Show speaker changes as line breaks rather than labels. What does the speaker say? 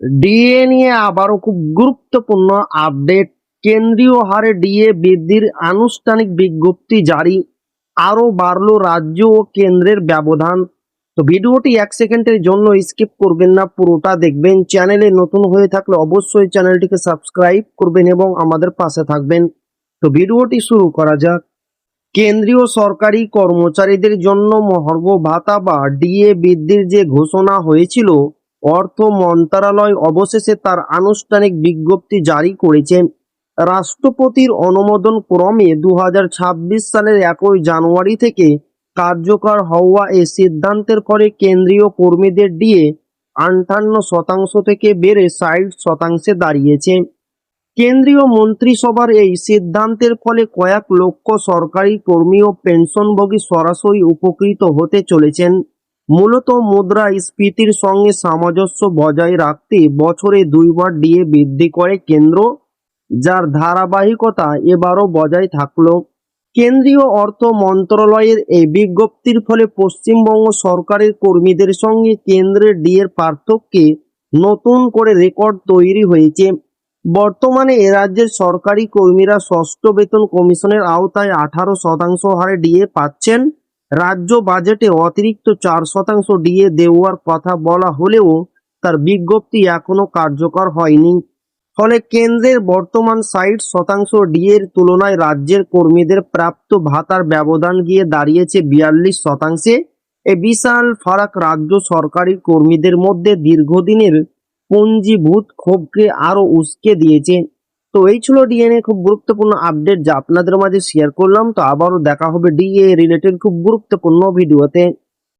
DA নিয়ে আবারও খুব গুরুত্বপূর্ণ আপডেট। কেন্দ্রীয় হারে ডিএ বৃদ্ধির আনুষ্ঠানিক বিজ্ঞপ্তি জারি। আরো বাড়লো রাজ্য ও কেন্দ্রের ব্যবধান। তো ভিডিওটি 1 সেকেন্ডের জন্য স্কিপ করবেন না, পুরোটা দেখবেন। চ্যানেলে নতুন হয়ে থাকলে অবশ্যই চ্যানেলটিকে সাবস্ক্রাইব করবেন এবং আমাদের পাশে থাকবেন। তো ভিডিওটি শুরু করা যাক। কেন্দ্রীয় সরকারি কর্মচারীদের জন্য মহার্ঘ ভাতা বা ডিএ বৃদ্ধির যে ঘোষণা হয়েছিল, অর্থ মন্ত্রণালয় অবশেষে তার আনুষ্ঠানিক বিজ্ঞপ্তি জারি করেছে। রাষ্ট্রপতির অনুমোদন ক্রমে 2026 সালের 1 জানুয়ারি থেকে কার্যকর হওয়া এই সিদ্ধান্তের ফলে কেন্দ্রীয় কর্মীদের ডিএ 58% থেকে বেড়ে 60%-এ দাঁড়িয়েছে। কেন্দ্রীয় মন্ত্রিসভার এই সিদ্ধান্তের ফলে কয়েক লক্ষ সরকারি কর্মী ও পেনশনভোগী সরাসরি উপকৃত হতে চলেছেন। মূলত মুদ্রাস্ফীতির সঙ্গে সামঞ্জস্য বজায় রাখতে বছরে 2বার ডিএ বৃদ্ধি করে কেন্দ্র, যার ধারাবাহিকতা এবারও বজায় থাকলো। কেন্দ্রীয় অর্থ মন্ত্রণালয়ের এই বিজ্ঞপ্তির ফলে পশ্চিমবঙ্গ সরকারের কর্মীদের সঙ্গে কেন্দ্রের ডিএর পার্থক্যে নতুন করে রেকর্ড তৈরি হয়েছে। বর্তমানে এ রাজ্যের সরকারি কর্মীরা ষষ্ঠ বেতন কমিশনের আওতায় 18% হারে ডিএ পাচ্ছেন। রাজ্য বাজেটে অতিরিক্ত 4% ডিএ দেওয়ার কথা বলা হলেও তার বিজ্ঞপ্তি এখনো কার্যকর হয়নি। ফলে কেন্দ্রের বর্তমান 60% ডিএর তুলনায় রাজ্যের কর্মীদের প্রাপ্ত ভাতার ব্যবধান গিয়ে দাঁড়িয়েছে 42%। এই বিশাল ফারাক রাজ্য সরকারি কর্মীদের মধ্যে দীর্ঘদিনের পুঞ্জীভূত ক্ষোভকে আরো উস্কে দিয়েছে। তো এই ছিল ডিএনএ খুব গুরুত্বপূর্ণ আপডেট যা আপনাদের মাঝে শেয়ার করলাম। তো আবারও দেখা হবে ডিএ রিলেটেড খুব গুরুত্বপূর্ণ ভিডিওতে।